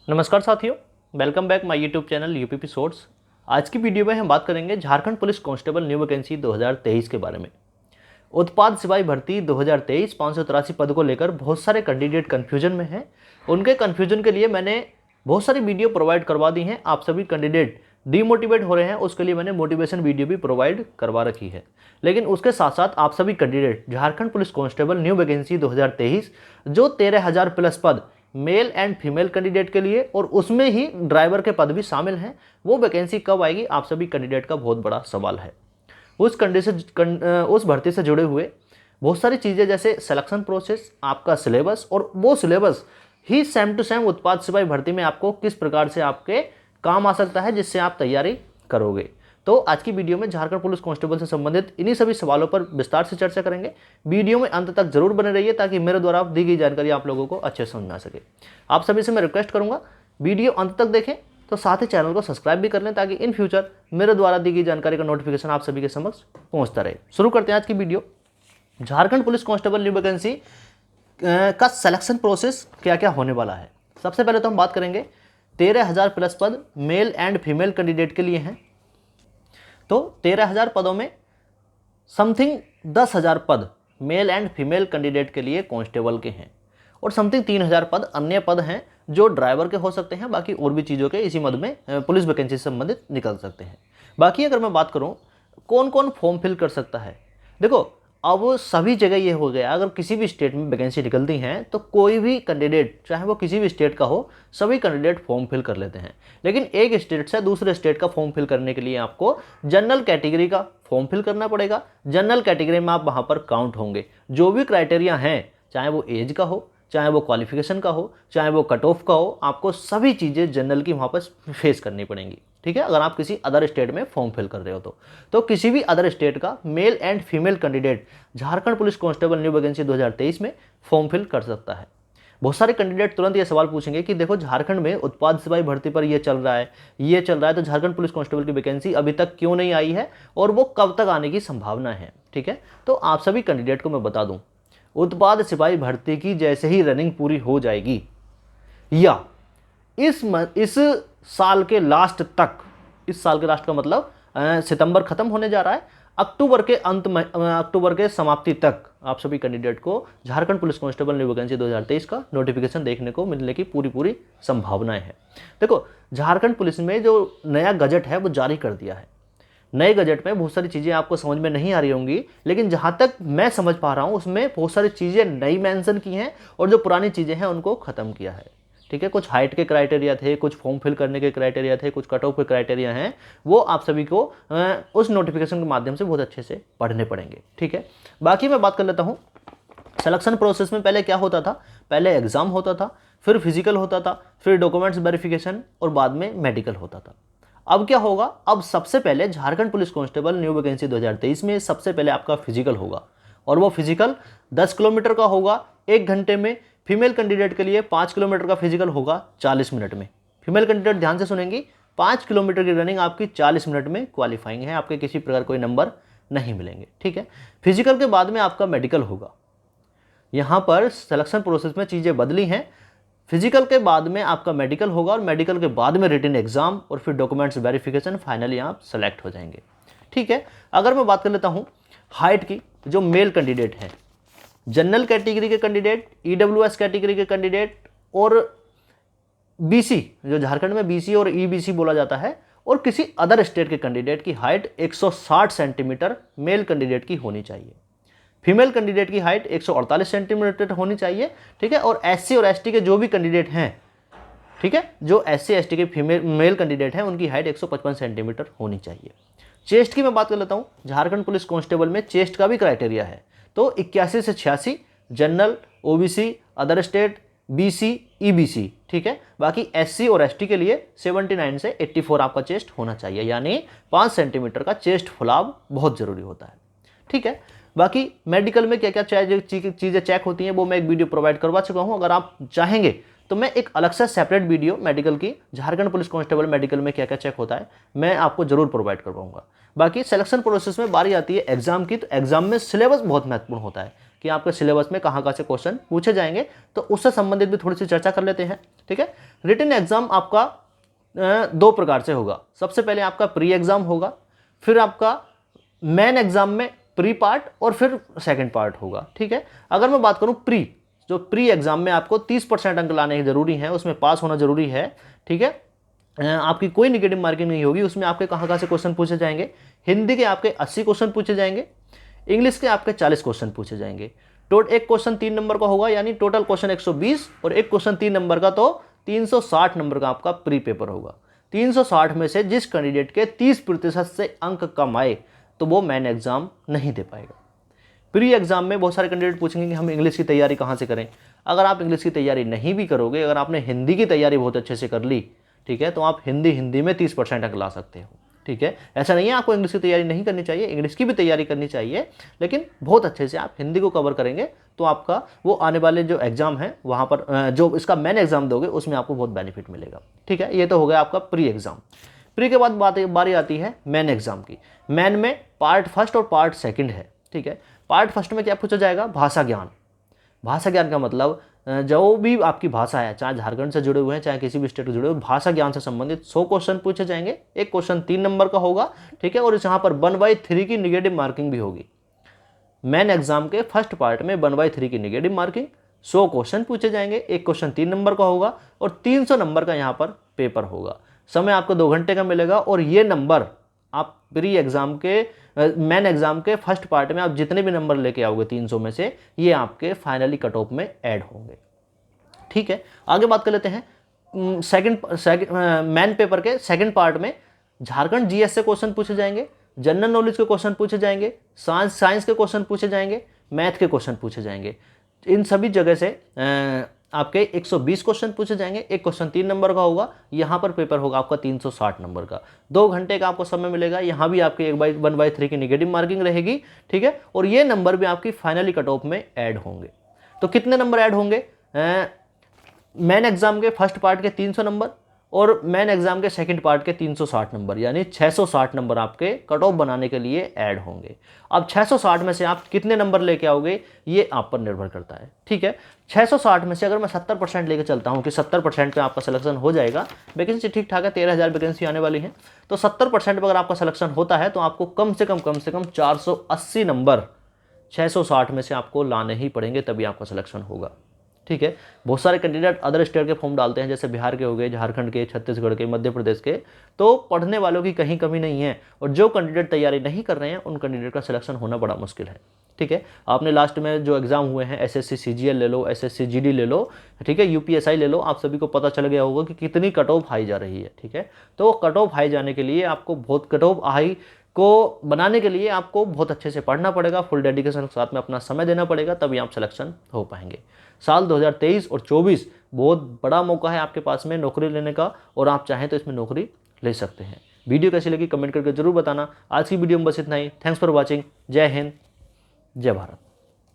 नमस्कार साथियों, welcome back my YouTube channel UPP source. आज की वीडियो में हम बात करेंगे Jharkhand police constable new vacancy 2023 के बारे में। उत्पाद सिपाही भर्ती 2023 583 पद को लेकर बहुत सारे कैंडिडेट कन्फ्यूजन में हैं। उनके कन्फ्यूजन के लिए मैंने बहुत सारी वीडियो प्रोवाइड करवा दी हैं। आप सभी कैंडिडेट डीमोटिवेट हो रहे हैं, उसके लिए मैंने मोटिवेशन वीडियो भी प्रोवाइड करवा रखी है। लेकिन उसके साथ साथ आप सभी candidate Jharkhand police constable new vacancy 2023 जो 13,000 प्लस पद मेल एंड फीमेल कैंडिडेट के लिए और उसमें ही ड्राइवर के पद भी शामिल हैं, वो वैकेंसी कब आएगी, आप सभी कैंडिडेट का बहुत बड़ा सवाल है। उस भर्ती से जुड़े हुए बहुत सारी चीज़ें जैसे सिलेक्शन प्रोसेस, आपका सिलेबस और वो सिलेबस ही सेम टू सेम उत्पाद सिपाही भर्ती में आपको किस प्रकार से आपके काम आ सकता है, जिससे आप तैयारी करोगे। तो आज की वीडियो में झारखंड पुलिस कांस्टेबल से संबंधित इन्हीं सभी सवालों पर विस्तार से चर्चा करेंगे। वीडियो में अंत तक जरूर बने रहिए ताकि मेरे द्वारा दी गई जानकारी आप लोगों को अच्छे समझ में आ सके। आप सभी से मैं रिक्वेस्ट करूंगा वीडियो अंत तक देखें, तो साथ ही चैनल को सब्सक्राइब भी कर लें ताकि इन फ्यूचर मेरे द्वारा दी गई जानकारी का नोटिफिकेशन आप सभी के समक्ष पहुंचता रहे। शुरू करते हैं आज की video. Jharkhand police constable new vacancy का सिलेक्शन प्रोसेस क्या क्या होने वाला है। सबसे पहले तो हम बात करेंगे 13,000 प्लस पद मेल एंड फीमेल कैंडिडेट के लिए हैं। तो 13,000 पदों में समथिंग 10,000 पद मेल एंड फीमेल कैंडिडेट के लिए कांस्टेबल के हैं और समथिंग 3,000 पद अन्य पद हैं जो ड्राइवर के हो सकते हैं। बाकी और भी चीज़ों के इसी मद में पुलिस वैकेंसी से संबंधित निकल सकते हैं। बाकी अगर मैं बात करूं कौन कौन फॉर्म फिल कर सकता है, देखो अब सभी जगह ये हो गया, अगर किसी भी स्टेट में वैकेंसी निकलती हैं तो कोई भी कैंडिडेट चाहे वो किसी भी स्टेट का हो, सभी कैंडिडेट फॉर्म फिल कर लेते हैं। लेकिन एक स्टेट से दूसरे स्टेट का फॉर्म फिल करने के लिए आपको जनरल कैटेगरी का फॉर्म फिल करना पड़ेगा। जनरल कैटेगरी में आप वहाँ पर काउंट होंगे। जो भी क्राइटेरिया हैं, चाहे वो एज का हो, चाहे वो क्वालिफिकेशन का हो, चाहे वो कट ऑफ का हो, आपको सभी चीज़ें जनरल की वहाँ पर फेस करनी पड़ेंगी। ठीक है, अगर आप किसी अदर स्टेट में फॉर्म फिल कर रहे हो तो किसी भी अदर स्टेट का male and female candidate Jharkhand police constable new vacancy 2023 में फॉर्म फिल कर सकता है। बहुत सारे कैंडिडेट तुरंत ये सवाल पूछेंगे कि देखो झारखंड में उत्पाद सिपाही भर्ती पर ये चल रहा है तो झारखंड पुलिस कांस्टेबल की वैकेंसी अभी तक क्यों नहीं आई है और वो कब तक आने की संभावना है। ठीक है, तो आप सभी कैंडिडेट को मैं बता दूं, उत्पाद सिपाही भर्ती की जैसे ही रनिंग पूरी हो जाएगी या इस साल के लास्ट तक, इस साल के लास्ट का मतलब सितंबर खत्म होने जा रहा है, अक्टूबर के अंत में, अक्टूबर के समाप्ति तक आप सभी कैंडिडेट को Jharkhand police constable new vacancy 2023 का नोटिफिकेशन देखने को मिलने की पूरी संभावनाएं हैं। देखो झारखंड पुलिस में जो नया गजट है वो जारी कर दिया है। नए गजट में बहुत सारी चीज़ें आपको समझ में नहीं आ रही होंगी, लेकिन जहाँ तक मैं समझ पा रहा हूँ उसमें बहुत सारी चीज़ें नई मेंशन की हैं और जो पुरानी चीज़ें हैं उनको ख़त्म किया है। ठीक है, कुछ हाइट के क्राइटेरिया थे, कुछ फॉर्म फिल करने के क्राइटेरिया थे, कुछ कट ऑफ के क्राइटेरिया हैं, वो आप सभी को उस नोटिफिकेशन के माध्यम से बहुत अच्छे से पढ़ने पड़ेंगे। ठीक है, बाकी मैं बात कर लेता हूँ सिलेक्शन प्रोसेस में। पहले क्या होता था, पहले एग्जाम होता था, फिर फिजिकल होता था, फिर डॉक्यूमेंट्स वेरिफिकेशन और बाद में मेडिकल होता था। अब क्या होगा, अब सबसे पहले Jharkhand police constable new vacancy 2023 में सबसे पहले आपका फिजिकल होगा और वो फिजिकल 10 किलोमीटर का होगा 1 घंटे में। फीमेल कैंडिडेट के लिए 5 किलोमीटर का फिजिकल होगा 40 मिनट में। फीमेल कैंडिडेट ध्यान से सुनेंगी, 5 किलोमीटर की रनिंग आपकी 40 मिनट में क्वालिफाइंग है, आपके किसी प्रकार कोई नंबर नहीं मिलेंगे। ठीक है, फिजिकल के बाद में आपका मेडिकल होगा। यहाँ पर सिलेक्शन प्रोसेस में चीज़ें बदली हैं। फिजिकल के बाद में आपका मेडिकल होगा और मेडिकल के बाद में रिटन एग्जाम और फिर डॉक्यूमेंट्स वेरिफिकेशन, फाइनली आप सेलेक्ट हो जाएंगे। ठीक है, अगर मैं बात कर लेता हूँ हाइट की, जो मेल कैंडिडेट हैं, जनरल कैटेगरी के कैंडिडेट, ईडब्ल्यूएस कैटेगरी के कैंडिडेट और बीसी, जो झारखंड में बीसी और ईबीसी बोला जाता है, और किसी अदर स्टेट के कैंडिडेट की हाइट 160 सेंटीमीटर मेल कैंडिडेट की होनी चाहिए। फीमेल कैंडिडेट की हाइट 148 सेंटीमीटर होनी चाहिए। ठीक है, और एससी और एसटी के जो भी कैंडिडेट हैं, ठीक है, जो एससी एसटी के मेल कैंडिडेट हैं उनकी हाइट 155 सेंटीमीटर होनी चाहिए। चेस्ट की मैं बात कर लेता हूँ, झारखंड पुलिस कांस्टेबल में चेस्ट का भी क्राइटेरिया है। तो 81 से 86 general, OBC, other state, BC, EBC. ठीक है, बाकी एससी और एसटी के लिए 79 से 84 आपका चेस्ट होना चाहिए, यानी 5 सेंटीमीटर का चेस्ट फुलाव बहुत जरूरी होता है। ठीक है, बाकी मेडिकल में क्या क्या चीज़ें चेक होती हैं वो मैं एक वीडियो प्रोवाइड करवा चुका हूं। अगर आप चाहेंगे तो मैं एक अलग से सेपरेट वीडियो मेडिकल की, झारखंड पुलिस कांस्टेबल मेडिकल में क्या क्या चेक होता है, मैं आपको जरूर प्रोवाइड करवाऊंगा। बाकी सिलेक्शन प्रोसेस में बारी आती है एग्जाम की, तो एग्जाम में सिलेबस बहुत महत्वपूर्ण होता है कि आपके सिलेबस में कहाँ से क्वेश्चन पूछे जाएंगे, तो उससे संबंधित भी थोड़ी सी चर्चा कर लेते हैं। ठीक है, रिटन एग्ज़ाम आपका दो प्रकार से होगा। सबसे पहले आपका प्री एग्ज़ाम होगा, फिर आपका मेन एग्ज़ाम में प्री पार्ट और फिर सेकंड पार्ट होगा। ठीक है, अगर मैं बात करूं जो प्री एग्ज़ाम में आपको 30% अंक लाने ज़रूरी हैं, उसमें पास होना ज़रूरी है। ठीक है, आपकी कोई निगेटिव मार्किंग नहीं होगी। उसमें आपके कहाँ से क्वेश्चन पूछे जाएंगे? हिंदी के आपके 80 क्वेश्चन पूछे जाएंगे, इंग्लिश के आपके 40 क्वेश्चन पूछे जाएंगे। एक क्वेश्चन 3 नंबर का होगा, यानी टोटल क्वेश्चन 120, और एक क्वेश्चन 3 नंबर का, तो 360 नंबर का आपका प्री पेपर होगा। 360 में से जिस कैंडिडेट के 30% से अंक कम आए तो वो मेन एग्जाम नहीं दे पाएगा। प्री एग्जाम में बहुत सारे कैंडिडेट पूछेंगे कि हम इंग्लिश की तैयारी कहाँ से करें। अगर आप इंग्लिश की तैयारी नहीं भी करोगे, अगर आपने हिंदी की तैयारी बहुत अच्छे से कर ली, ठीक है, तो आप हिंदी में 30% अंक ला सकते हो। ठीक है, ऐसा नहीं है आपको इंग्लिश की तैयारी नहीं करनी चाहिए, इंग्लिश की भी तैयारी करनी चाहिए, लेकिन बहुत अच्छे से आप हिंदी को कवर करेंगे तो आपका वो आने वाले जो एग्ज़ाम है वहाँ पर जो इसका मेन एग्ज़ाम दोगे उसमें आपको बहुत बेनिफिट मिलेगा। ठीक है, ये तो हो गया आपका प्री एग्ज़ाम। प्री के बाद बारी आती है मेन एग्ज़ाम की। मेन में पार्ट फर्स्ट और पार्ट सेकंड है। ठीक है, पार्ट फर्स्ट में क्या पूछा जाएगा? भाषा ज्ञान। भाषा ज्ञान का मतलब जो भी आपकी भाषा है, चाहे झारखंड से जुड़े हुए हैं चाहे किसी भी स्टेट से जुड़े हुए, भाषा ज्ञान से संबंधित 100 क्वेश्चन पूछे जाएंगे। एक क्वेश्चन 3 नंबर का होगा। ठीक है, और यहाँ पर 1/3 की निगेटिव मार्किंग भी होगी। मेन एग्जाम के फर्स्ट पार्ट में 1/3 की निगेटिव मार्किंग, 100 क्वेश्चन पूछे जाएंगे। एक क्वेश्चन 3 नंबर का होगा और 300 नंबर का यहाँ पर पेपर होगा। समय आपको 2 घंटे का मिलेगा, और ये नंबर आप प्री एग्जाम के मेन एग्जाम के फर्स्ट पार्ट में आप जितने भी नंबर लेके आओगे 300 में से, ये आपके फाइनली कट ऑफ में ऐड होंगे। ठीक है, आगे बात कर लेते हैं मेन पेपर के सेकंड पार्ट में। झारखंड जीएस से क्वेश्चन पूछे जाएंगे, जनरल नॉलेज के क्वेश्चन पूछे जाएंगे, साइंस के क्वेश्चन पूछे जाएंगे, मैथ के क्वेश्चन पूछे जाएंगे। इन सभी जगह से आपके 120 क्वेश्चन पूछे जाएंगे। एक क्वेश्चन 3 नंबर का होगा, यहाँ पर पेपर होगा आपका 360 नंबर का। 2 घंटे का आपको समय मिलेगा। यहाँ भी आपके 1/3 की निगेटिव मार्किंग रहेगी। ठीक है, और ये नंबर भी आपकी फाइनली कट ऑफ में ऐड होंगे। तो कितने नंबर ऐड होंगे? मेन एग्जाम के फर्स्ट पार्ट के 300 नंबर और मेन एग्जाम के सेकंड पार्ट के 360 नंबर, यानी 660 नंबर आपके कट ऑफ बनाने के लिए ऐड होंगे। अब 660 में से आप कितने नंबर लेके आओगे ये आप पर निर्भर करता है। ठीक है, 660 में से अगर मैं 70% लेके चलता हूँ कि 70% पे आपका सिलेक्शन हो जाएगा, वैकेंसी ठीक ठाक है, 13,000 वैकेंसी आने वाली है, तो 70% पर अगर आपका सिलेक्शन होता है तो आपको कम से कम 480 नंबर 660 में से आपको लाने ही पड़ेंगे, तभी आपका सिलेक्शन होगा। ठीक है, बहुत सारे कैंडिडेट अदर स्टेट के फॉर्म डालते हैं, जैसे बिहार के हो गए, झारखंड के, छत्तीसगढ़ के, मध्य प्रदेश के, तो पढ़ने वालों की कहीं कमी नहीं है, और जो कैंडिडेट तैयारी नहीं कर रहे हैं उन कैंडिडेट का सिलेक्शन होना बड़ा मुश्किल है। ठीक है, आपने लास्ट में जो एग्जाम हुए हैं, एसएससी सीजीएल ले लो, एसएससी जीडी ले लो, ठीक है, यूपीएसआई ले लो, आप सभी को पता चल गया होगा कि कितनी कट ऑफ हाई जा रही है। ठीक है, तो कट ऑफ हाई जाने के लिए आपको बहुत कट ऑफ हाई को बनाने के लिए आपको बहुत अच्छे से पढ़ना पड़ेगा, फुल डेडिकेशन के साथ में अपना समय देना पड़ेगा, तभी आप सिलेक्शन हो पाएंगे। साल 2023 और 24 बहुत बड़ा मौका है आपके पास में नौकरी लेने का, और आप चाहें तो इसमें नौकरी ले सकते हैं। वीडियो कैसी लगी कमेंट करके जरूर बताना। आज की वीडियो में बस इतना ही। Thanks for watching. जय हिंद, जय भारत।